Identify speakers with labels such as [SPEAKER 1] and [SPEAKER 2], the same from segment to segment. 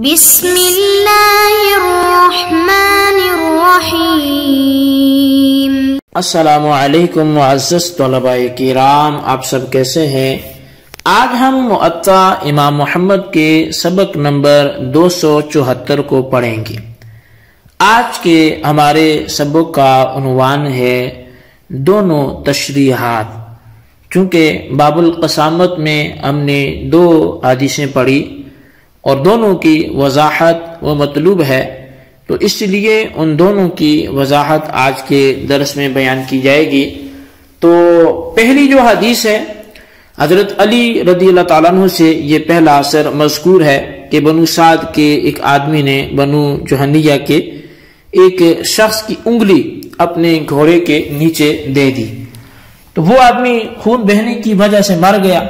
[SPEAKER 1] بسم اللہ الرحمن الرحیم۔
[SPEAKER 2] السلام علیکم معزز طلباء کرام، آپ سب کیسے ہیں؟ آج ہم موطا امام محمد کے سبق نمبر 274 کو پڑھیں گے۔ آج کے ہمارے سبق کا عنوان ہے دونوں تشریحات۔ چونکہ باب القسامت میں ہم نے 2 حدیثیں پڑھی اور دونوں کی وضاحت و مطلوب ہے، تو اس لیے ان دونوں کی وضاحت آج کے درس میں بیان کی جائے گی۔ تو پہلی جو حدیث ہے حضرت علی رضی اللہ تعالیٰ عنہ سے یہ پہلا اثر مذکور ہے کہ بنو سعد کے ایک آدمی نے بنو جہنیہ کے ایک شخص کی انگلی اپنے گھوڑے کے نیچے دے دی، تو وہ آدمی خون بہنے کی وجہ سے مر گیا۔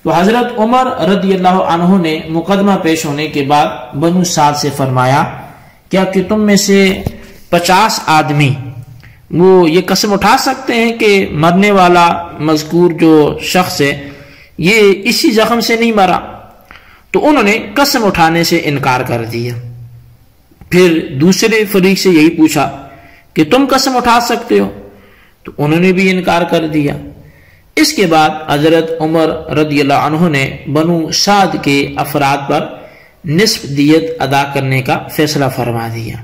[SPEAKER 2] تو حضرت عمر رضی اللہ عنہ نے مقدمہ پیش ہونے کے بعد بنو سعد سے فرمایا کیا کہ تم میں سے 50 آدمی وہ یہ قسم اٹھا سکتے ہیں کہ مرنے والا مذکور جو شخص ہے یہ اسی زخم سے نہیں مرا؟ تو انہوں نے قسم اٹھانے سے انکار کر دیا۔ پھر دوسرے فریق سے یہی پوچھا کہ تم قسم اٹھا سکتے ہو؟ تو انہوں نے بھی انکار کر دیا۔ اس کے بعد حضرت عمر رضی اللہ عنہ نے بنو سعد کے افراد پر نصف دیت ادا کرنے کا فیصلہ فرما دیا۔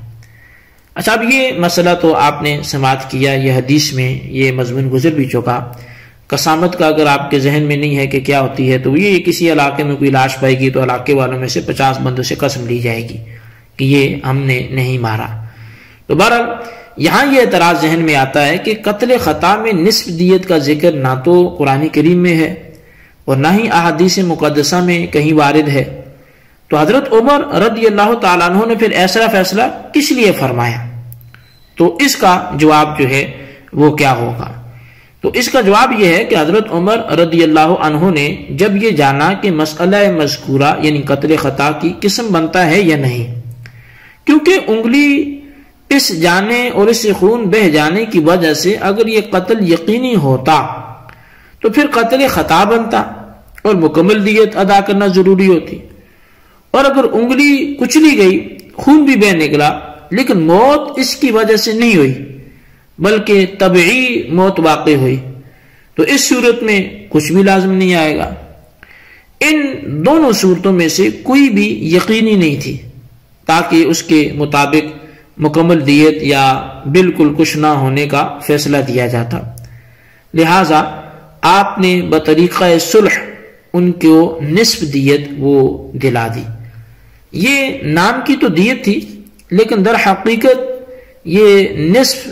[SPEAKER 2] اچھا، اب یہ مسئلہ تو آپ نے سماعت کیا، یہ حدیث میں یہ مضمون گزر بھی چکا۔ قسامت کا اگر آپ کے ذہن میں نہیں ہے کہ کیا ہوتی ہے، تو یہ کسی علاقے میں کوئی لاش پائے گی تو علاقے والوں میں سے 50 بندوں سے قسم لی جائے گی کہ یہ ہم نے نہیں مارا۔ تو بہرحال یہاں یہ اعتراض ذہن میں آتا ہے کہ قتل خطا میں نصف دیت کا ذکر نہ تو قرآن کریم میں ہے اور نہ ہی احادیث مقدسہ میں کہیں وارد ہے، تو حضرت عمر رضی اللہ تعالیٰ عنہ نے پھر ایسا فیصلہ کس لیے فرمایا؟ تو اس کا جواب جو ہے وہ کیا ہوگا؟ تو اس کا جواب یہ ہے کہ حضرت عمر رضی اللہ عنہ نے جب یہ جانا کہ مسئلہ مذکورہ یعنی قتل خطا کی قسم بنتا ہے یا نہیں، کیونکہ انگلی پس جانے اور اس سے خون بہ جانے کی وجہ سے اگر یہ قتل یقینی ہوتا تو پھر قتل خطا بنتا اور مکمل دیت ادا کرنا ضروری ہوتی، اور اگر انگلی کچلی گئی، خون بھی بہ نکلا، لیکن موت اس کی وجہ سے نہیں ہوئی بلکہ طبعی موت واقع ہوئی، تو اس صورت میں کچھ بھی لازم نہیں آئے گا۔ ان دونوں صورتوں میں سے کوئی بھی یقینی نہیں تھی تاکہ اس کے مطابق مکمل دیت یا بالکل کچھ نہ ہونے کا فیصلہ دیا جاتا، لہذا آپ نے بطریقہ صلح ان کو نصف دیت وہ دلا دی۔ یہ نام کی تو دیت تھی، لیکن در حقیقت یہ نصف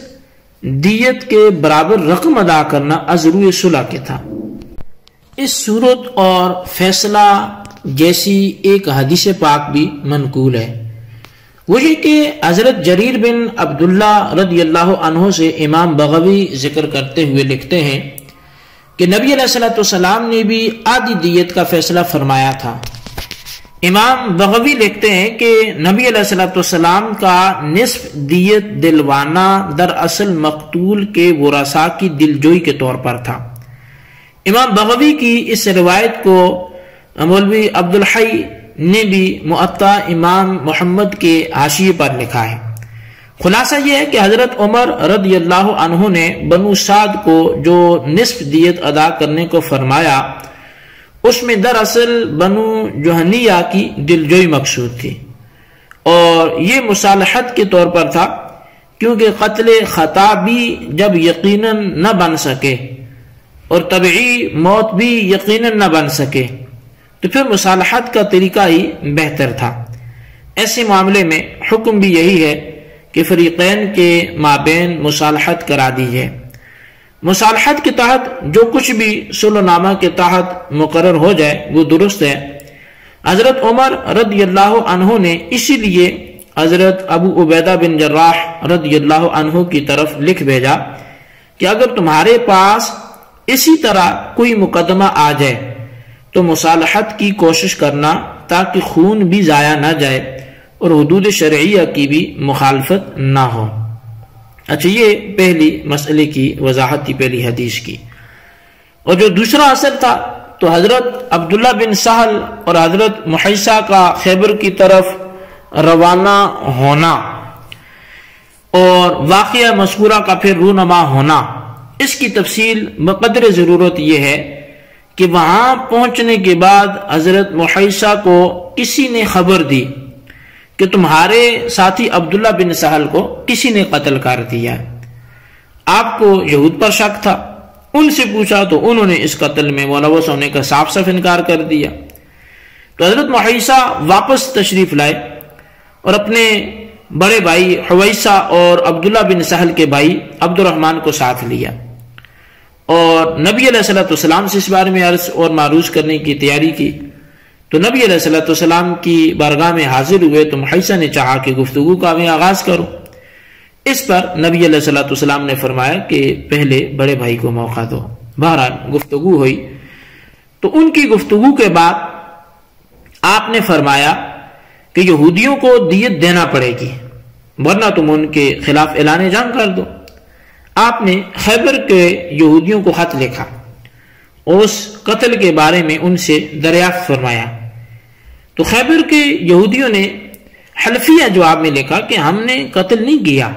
[SPEAKER 2] دیت کے برابر رقم ادا کرنا ازروی صلح کے تھا۔ اس صورت اور فیصلہ جیسی ایک حدیث پاک بھی منقول ہے، وہ یہ کہ حضرت جریر بن عبداللہ رضی اللہ عنہ سے امام بغوی ذکر کرتے ہوئے لکھتے ہیں کہ نبی علیہ السلام نے بھی آدھی دیت کا فیصلہ فرمایا تھا۔ امام بغوی لکھتے ہیں کہ نبی علیہ السلام کا نصف دیت دلوانا دراصل مقتول کے ورثاء کی دلجوئی کے طور پر تھا۔ امام بغوی کی اس روایت کو مولوی عبدالحی نے بھی موطا امام محمد کے حاشیے پر لکھا ہے۔ خلاصہ یہ ہے کہ حضرت عمر رضی اللہ عنہ نے بنو سعد کو جو نصف دیت ادا کرنے کو فرمایا، اس میں دراصل بنو جہنیہ کی دلجوئی مقصود تھی، اور یہ مصالحت کے طور پر تھا، کیونکہ قتل خطا بھی جب یقیناً نہ بن سکے اور طبعی موت بھی یقیناً نہ بن سکے تو پھر مصالحت کا طریقہ ہی بہتر تھا۔ ایسے معاملے میں حکم بھی یہی ہے کہ فریقین کے مابین مصالحت کرا دی جائے۔ مصالحت کے تحت جو کچھ بھی صلح نامہ کے تحت مقرر ہو جائے وہ درست ہے۔ حضرت عمر رضی اللہ عنہ نے اسی لیے حضرت ابو عبیدہ بن جراح رضی اللہ عنہ کی طرف لکھ بھیجا کہ اگر تمہارے پاس اسی طرح کوئی مقدمہ آ جائے تو مصالحت کی کوشش کرنا تاکہ خون بھی ضائع نہ جائے اور حدود شرعیہ کی بھی مخالفت نہ ہو۔ اچھا، یہ پہلی مسئلے کی وضاحت تھی، پہلی حدیث کی۔ اور جو دوسرا اثر تھا تو حضرت عبداللہ بن سہل اور حضرت محیصہ کا خیبر کی طرف روانہ ہونا اور واقعہ مذکورہ کا پھر رونما ہونا، اس کی تفصیل بقدر ضرورت یہ ہے کہ وہاں پہنچنے کے بعد حضرت محیصہ کو کسی نے خبر دی کہ تمہارے ساتھی عبداللہ بن سہل کو کسی نے قتل کر دیا۔ آپ کو یہود پر شک تھا، ان سے پوچھا تو انہوں نے اس قتل میں ملوث ہونے کا صاف صاف انکار کر دیا۔ تو حضرت محیصہ واپس تشریف لائے اور اپنے بڑے بھائی حویصہ اور عبداللہ بن سہل کے بھائی عبد الرحمن کو ساتھ لیا اور نبی علیہ الصلوۃ والسلام سے اس بارے میں عرض اور معروض کرنے کی تیاری کی۔ تو نبی علیہ الصلوۃ والسلام کی بارگاہ میں حاضر ہوئے تو محیصہ نے چاہا کہ گفتگو کا میں آغاز کروں۔ اس پر نبی علیہ الصلوۃ والسلام نے فرمایا کہ پہلے بڑے بھائی کو موقع دو۔ بہرحال گفتگو ہوئی تو ان کی گفتگو کے بعد آپ نے فرمایا کہ یہودیوں کو دیت دینا پڑے گی ورنہ تم ان کے خلاف اعلان جنگ کر دو۔ آپ نے خیبر کے یہودیوں کو خط لکھا اور اس قتل کے بارے میں ان سے دریافت فرمایا۔ تو خیبر کے یہودیوں نے حلفیہ جواب میں لکھا کہ ہم نے قتل نہیں کیا۔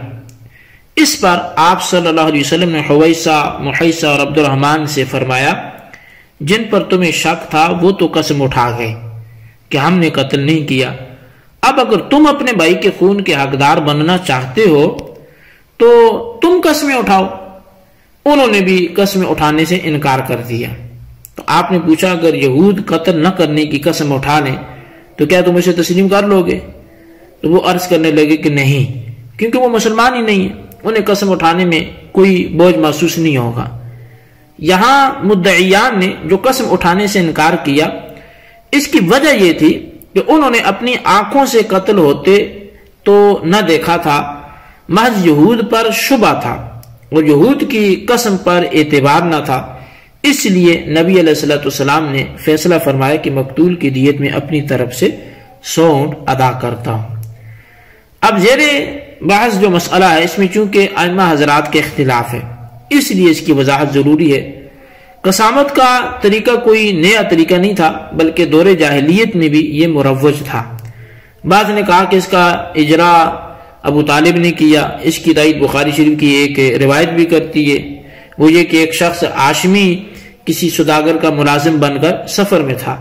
[SPEAKER 2] اس پر آپ صلی اللہ علیہ وسلم نے حویصہ، محیصہ اور عبد الرحمن سے فرمایا جن پر تمہیں شک تھا وہ تو قسم اٹھا گئے کہ ہم نے قتل نہیں کیا، اب اگر تم اپنے بھائی کے خون کے حقدار بننا چاہتے ہو تو تم قسمیں اٹھاؤ۔ انہوں نے بھی قسم اٹھانے سے انکار کر دیا۔ تو آپ نے پوچھا اگر یہود قتل نہ کرنے کی قسم اٹھا لیں تو کیا تم اسے تسلیم کر لو گے؟ تو وہ عرض کرنے لگے کہ نہیں، کیونکہ وہ مسلمان ہی نہیں ہیں، انہیں قسم اٹھانے میں کوئی بوجھ محسوس نہیں ہوگا۔ یہاں مدعیان نے جو قسم اٹھانے سے انکار کیا اس کی وجہ یہ تھی کہ انہوں نے اپنی آنکھوں سے قتل ہوتے تو نہ دیکھا تھا، محض یہود پر شبہ تھا اور یہود کی قسم پر اعتبار نہ تھا، اس لیے نبی علیہ الصلوۃ والسلام نے فیصلہ فرمایا کہ مقتول کی دیت میں اپنی طرف سے 100 اونٹ ادا کرتا ہوں۔ اب زیر بحث جو مسئلہ ہے اس میں چونکہ ائمہ حضرات کے اختلاف ہے اس لیے اس کی وضاحت ضروری ہے۔ قسامت کا طریقہ کوئی نیا طریقہ نہیں تھا بلکہ دور جاہلیت میں بھی یہ مروج تھا۔ بعض نے کہا کہ اس کا اجرا ابو طالب نے کیا، اس کی تائید بخاری شریف کی ایک روایت بھی کرتی ہے، وہ یہ کہ ایک شخص ہاشمی کسی سوداگر کا ملازم بن کر سفر میں تھا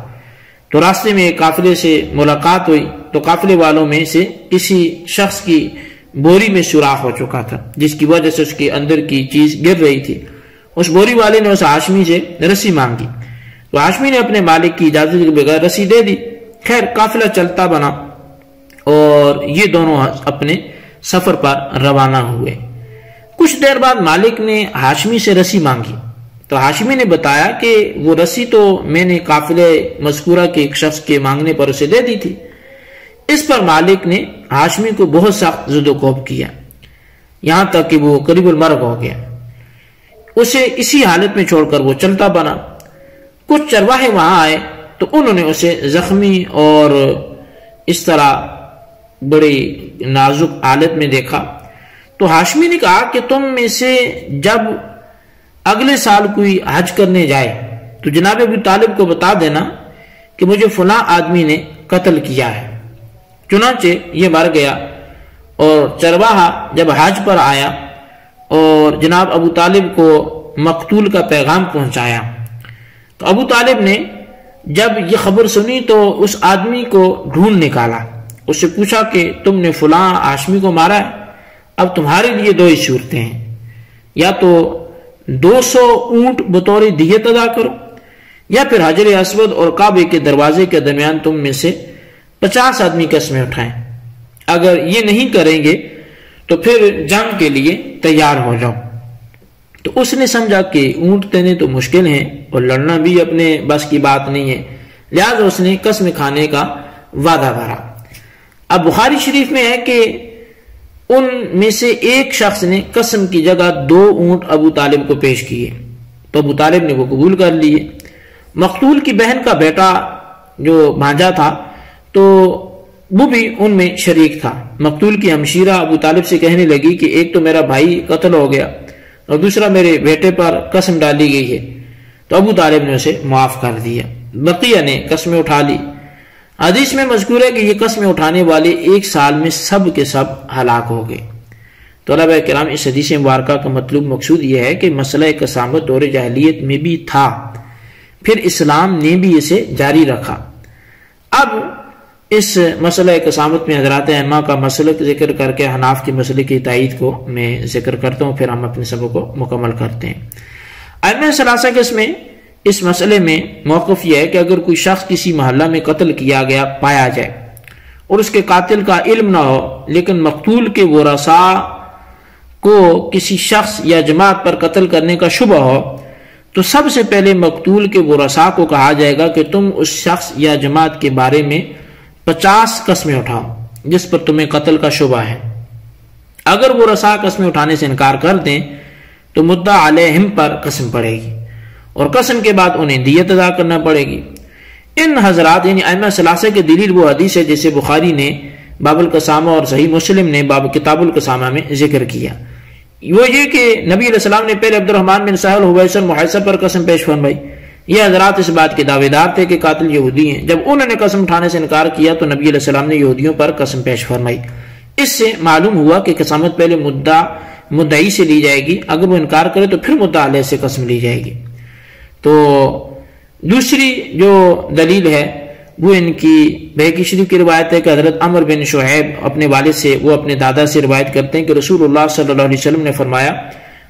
[SPEAKER 2] تو راستے میں ایک قافلے سے ملاقات ہوئی تو قافلے والوں میں سے کسی شخص کی بوری میں سوراخ ہو چکا تھا جس کی وجہ سے اس کے اندر کی چیز گر رہی تھی۔ اس بوری والے نے اس ہاشمی سے رسی مانگی تو ہاشمی نے اپنے مالک کی اجازت کے بغیر رسی دے دی۔ خیر قافلہ چلتا بنا اور یہ دونوں اپنے سفر پر روانہ ہوئے۔ کچھ دیر بعد مالک نے ہاشمی سے رسی مانگی تو ہاشمی نے بتایا کہ وہ رسی تو میں نے قافلے مذکورہ کے ایک شخص کے مانگنے پر اسے دے دی تھی۔ اس پر مالک نے ہاشمی کو بہت سخت زد و کوب کیا یہاں تک کہ وہ قریب المرگ ہو گیا۔ اسے اسی حالت میں چھوڑ کر وہ چلتا بنا۔ کچھ چرواہے وہاں آئے تو انہوں نے اسے زخمی اور اس طرح بڑی نازک حالت میں دیکھا تو ہاشمی نے کہا کہ تم میں سے جب اگلے سال کوئی حج کرنے جائے تو جناب ابو طالب کو بتا دینا کہ مجھے فلاں آدمی نے قتل کیا ہے۔ چنانچہ یہ مر گیا اور چرواہا جب حج پر آیا اور جناب ابو طالب کو مقتول کا پیغام پہنچایا تو ابو طالب نے جب یہ خبر سنی تو اس آدمی کو ڈھونڈ نکالا، اس سے پوچھا کہ تم نے فلاں ہاشمی کو مارا ہے، اب تمہارے لیے دو ہی صورتیں ہیں، یا تو 200 اونٹ بطور دیت ادا کرو یا پھر حجر اسود اور کعبے کے دروازے کے درمیان تم میں سے 50 آدمی قسمیں اٹھائیں، اگر یہ نہیں کریں گے تو پھر جنگ کے لیے تیار ہو جاؤ۔ تو اس نے سمجھا کہ اونٹ دینے تو مشکل ہیں اور لڑنا بھی اپنے بس کی بات نہیں ہے، لہذا اس نے قسم کھانے کا وعدہ کرا۔ اب بخاری شریف میں ہے کہ ان میں سے ایک شخص نے قسم کی جگہ 2 اونٹ ابو طالب کو پیش کیے تو ابو طالب نے وہ قبول کر لیے۔ مقتول کی بہن کا بیٹا جو بھانجا تھا تو وہ بھی ان میں شریک تھا۔ مقتول کی ہمشیرہ ابو طالب سے کہنے لگی کہ ایک تو میرا بھائی قتل ہو گیا اور دوسرا میرے بیٹے پر قسم ڈالی گئی ہے، تو ابو طالب نے اسے معاف کر دیا۔ بقیہ نے قسمیں اٹھا لی۔ حدیث میں مذکور ہے کہ یہ قسمیں اٹھانے والے ایک سال میں سب کے سب ہلاک ہو گئے۔ طلبہ کرام، اس حدیث مبارکہ کا مطلوب مقصود یہ ہے کہ مسئلہ قسامت دور جاہلیت میں بھی تھا، پھر اسلام نے بھی اسے جاری رکھا۔ اب اس مسئلہ قسامت میں حضرات ائمہ کا مسلک ذکر کر کے حناف کی مسلک کی تائید کو میں ذکر کرتا ہوں، پھر ہم اپنے سبق کو مکمل کرتے ہیں۔ ائمہ ثلاثہ کے اس مسئلے میں موقف یہ ہے کہ اگر کوئی شخص کسی محلہ میں قتل کیا گیا پایا جائے اور اس کے قاتل کا علم نہ ہو، لیکن مقتول کے ورثاء کو کسی شخص یا جماعت پر قتل کرنے کا شبہ ہو، تو سب سے پہلے مقتول کے ورثاء کو کہا جائے گا کہ تم اس شخص یا جماعت کے بارے میں 50 قسمیں اٹھاؤ جس پر تمہیں قتل کا شبہ ہے۔ اگر ورثاء قسمیں اٹھانے سے انکار کر دیں تو مدعا علیہم پر قسم پڑے گی، اور قسم کے بعد انہیں دیت ادا کرنا پڑے گی۔ ان حضرات یعنی ائمہ ثلاثہ کے دلیل وہ حدیث ہے جسے بخاری نے باب القسامہ اور صحیح مسلم نے باب کتاب القسامہ میں ذکر کیا، وہ یہ کہ نبی علیہ السلام نے پہلے عبد الرحمن بن سہل حویصل محیصہ پر قسم پیش فرمائی۔ یہ حضرات اس بات کے دعوے دار تھے کہ قاتل یہودی ہیں۔ جب انہوں نے قسم اٹھانے سے انکار کیا تو نبی علیہ السلام نے یہودیوں پر قسم پیش فرمائی۔ اس سے معلوم ہوا کہ قسامت پہلے مدعی سے لی جائے گی، اگر وہ انکار کرے تو پھر مدعا علیہ سے قسم لی جائے گی۔ تو دوسری جو دلیل ہے وہ ان کی بہقی شریف کی روایت ہے کہ حضرت عمر بن شعیب اپنے والد سے، وہ اپنے دادا سے روایت کرتے ہیں کہ رسول اللہ صلی اللہ علیہ وسلم نے فرمایا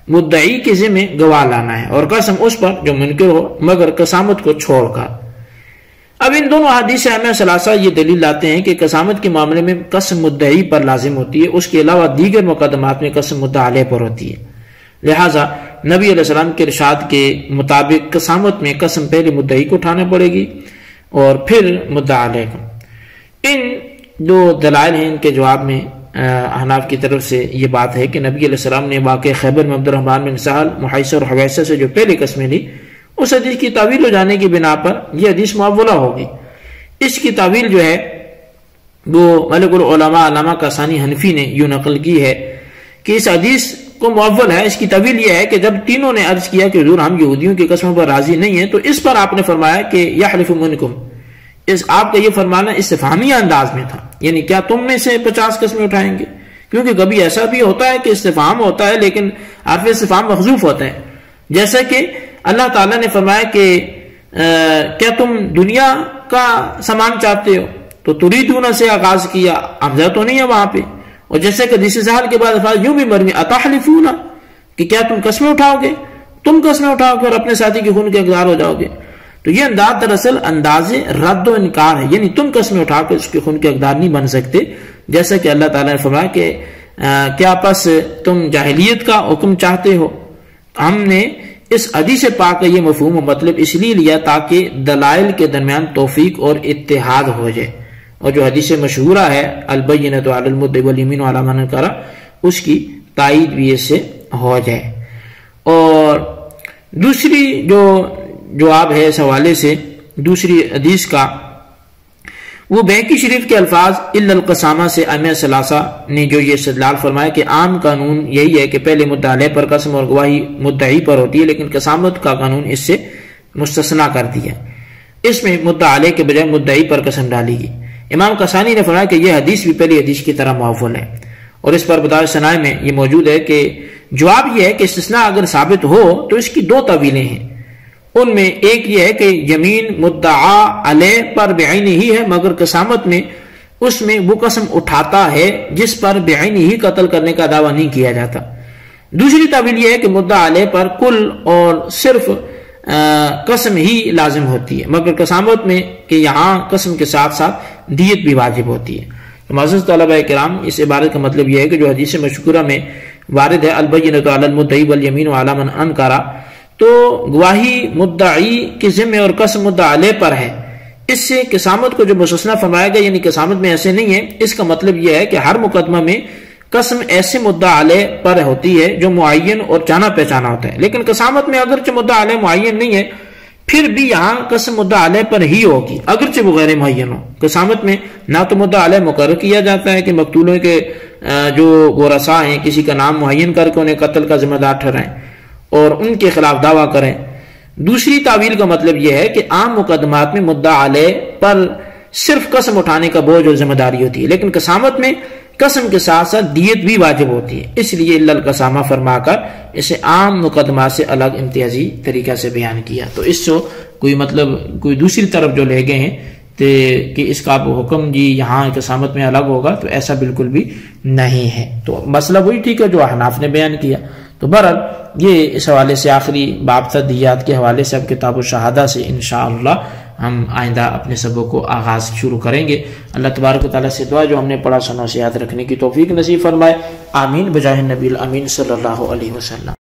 [SPEAKER 2] مدعی کے ذمہ گواہ لانا ہے اور قسم اس پر جو منکر ہو مگر قسامت کو چھوڑ کر۔ اب ان دونوں حدیث سے ائمہ ثلاثہ یہ دلیل لاتے ہیں کہ قسامت کے معاملے میں قسم مدعی پر لازم ہوتی ہے، اس کے علاوہ دیگر مقدمات میں قسم مدعا علیہ پر ہوتی ہے۔ لہٰذا نبی علیہ السلام کے ارشاد کے مطابق قسامت میں قسم پہلے مدعی کو اٹھانا پڑے گی اور پھر مدعا علیہ کو۔ ان دو دلائل ہیں، ان کے جواب میں احناف کی طرف سے یہ بات ہے کہ نبی علیہ السلام نے واقع خیبر میں عبد الرحمن بن سہل محیصہ اور حویصہ سے جو پہلے قسمیں لی، اس حدیث کی تعویل ہو جانے کی بنا پر یہ حدیث معولہ ہوگی۔ اس کی تعویل جو ہے وہ ملک العلماء علامہ قاسانی حنفی نے یوں نقل کی ہے کہ اس حدیث کو معول ہے۔ اس کی تعویل یہ ہے کہ جب تینوں نے عرض کیا کہ حضور ہم یہودیوں کی قسموں پر راضی نہیں ہیں، تو اس پر آپ نے فرمایا کہ یحلف منکم، آپ کا یہ فرمانا استفہامیہ انداز میں تھا، یعنی کیا تم میں سے 50 قسمیں اٹھائیں گے؟ کیونکہ کبھی ایسا بھی ہوتا ہے کہ استفہام ہوتا ہے لیکن حرف استفہام محذوف ہوتا ہے، جیسا کہ اللہ تعالیٰ نے فرمایا کہ کیا تم دنیا کا سامان چاہتے ہو، تو تریدون سے آغاز کیا، حمزہ تو نہیں ہے وہاں پہ، اور جیسے کہ حدیث سہل کے بعد الفاظ یوں بھی مرمی اتحلفون، کہ کیا تم قسمیں اٹھاؤ گے، تم قسمیں اٹھاؤ گے اور اپنے ساتھی کے خون کے حقدار ہو جاؤ گے۔ تو یہ انداز دراصل انداز رد و انکار ہے، یعنی تم قسمیں اٹھا کے اس کے خون کے حقدار نہیں بن سکتے، جیسا کہ اللہ تعالیٰ نے فرمایا کہ کیا پس تم جاہلیت کا حکم چاہتے ہو۔ ہم نے اس حدیث پاک کا یہ مفہوم و مطلب اس لیے لیا تاکہ دلائل کے درمیان توفیق اور اتحاد ہو جائے، اور جو حدیث مشہورہ ہے البینۃ علی المدعی والیمین علی من انکر، اس کی تائید بھی اس سے ہو جائے۔ اور دوسری جو جواب ہے اس حوالے سے دوسری حدیث کا، وہ بہقی شریف کے الفاظ الا القسامہ سے ائمہ ثلاثہ نے جو یہ استدلال فرمایا کہ عام قانون یہی ہے کہ پہلے مدعا علیہ پر قسم اور گواہی مدعی پر ہوتی ہے، لیکن قسامت کا قانون اس سے مستثنا کر دیا، اس میں مدعا علیہ کے بجائے مدعی پر قسم ڈالی گئی۔ امام قاسانی نے فرمایا کہ یہ حدیث بھی پہلی حدیث کی طرح معول ہے، اور اس پر بدائع ثنائے میں یہ موجود ہے کہ جواب یہ ہے کہ استثناء اگر ثابت ہو تو اس کی دو تعویلیں ہیں۔ ان میں ایک یہ ہے کہ یمین مدعا علیہ پر بعینہ ہی ہے، مگر قسامت میں اس میں وہ قسم اٹھاتا ہے جس پر بعینہ ہی قتل کرنے کا دعویٰ نہیں کیا جاتا۔ دوسری تعویل یہ ہے کہ مدعا علیہ پر کل اور صرف قسم ہی لازم ہوتی ہے، مگر قسامت میں کہ یہاں قسم کے ساتھ ساتھ دیت بھی واجب ہوتی ہے۔ معزز طلبہ کرام، اس عبارت کا مطلب یہ ہے کہ جو حدیث مشکورہ میں وارد ہے البینۃ علی المدعی والیمین علی من انکر، تو گواہی مدعی کے ذمہ اور قسم مدعا علیہ پر ہے۔ اس سے قسامت کو جو مستثنا فرمایا گیا یعنی قسامت میں ایسے نہیں ہے، اس کا مطلب یہ ہے کہ ہر مقدمہ میں قسم ایسے مدعا علیہ پر ہوتی ہے جو معین اور جانا پہچانا ہوتا ہے، لیکن قسامت میں اگرچہ مدعا علیہ معین نہیں ہے پھر بھی یہاں قسم مدعا علیہ پر ہی ہوگی اگرچہ وہ غیر معین ہو۔ قسامت میں نہ تو مدعا علیہ مقرر کیا جاتا ہے کہ مقتولوں کے جو ورثاء ہیں کسی کا نام معین کر کے انہیں قتل کا ذمہ دار ٹھہرائیں اور ان کے خلاف دعویٰ کریں، دوسری تعویل کا مطلب یہ ہے کہ عام مقدمات میں مدعا علیہ پر صرف قسم اٹھانے کا بوجھ اور ذمہ داری ہوتی ہے، لیکن قسامت میں قسم کے ساتھ ساتھ دیت بھی واجب ہوتی ہے، اس لیے الا القسامہ فرما کر اسے عام مقدمات سے الگ امتیازی طریقہ سے بیان کیا۔ تو اس سے کوئی دوسری طرف جو لے گئے ہیں کہ اس کا حکم جی یہاں قسامت میں الگ ہوگا، تو ایسا بالکل بھی نہیں ہے۔ تو مسئلہ وہی ٹھیک ہے جو احناف نے بیان کیا۔ تو بہرحال یہ اس حوالے سے آخری باب تھا دیات کے حوالے سے۔ اب کتاب الشہادہ سے انشاءاللہ ہم آئندہ اپنے سبق کو آغاز شروع کریں گے۔ اللہ تبارک و تعالیٰ سے دعا جو ہم نے پڑھا سنا سے یاد رکھنے کی توفیق نصیب فرمائے، آمین بجاہ النبی الامین صلی اللہ علیہ وسلم۔